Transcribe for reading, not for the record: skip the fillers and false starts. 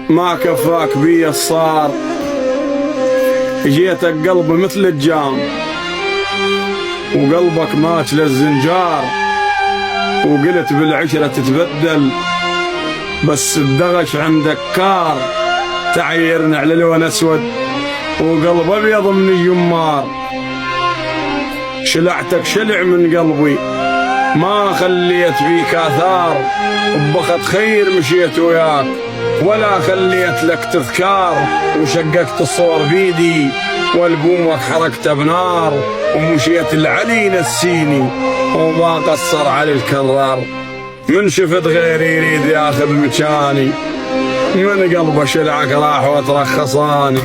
ما كفاك بي الصار، جيتك قلب مثل الجام، وقلبك مات للزنجار، وقلت بالعشرة تتبدل، بس الدغش عندك كار، تعيرنا على لون اسود وقلب ابيض من الجمار. شلعتك شلع من قلبي ما خليت فيك اثار، ببخت خير مشيت وياك ولا خليت لك تذكار، وشققت الصور بيدي والبومك حركته بنار، ومشيت العلي نسيني وما قصر علي الكرار. من شفت غيري يريد ياخذ مكاني، من قلبه شلعك راح وترخصاني،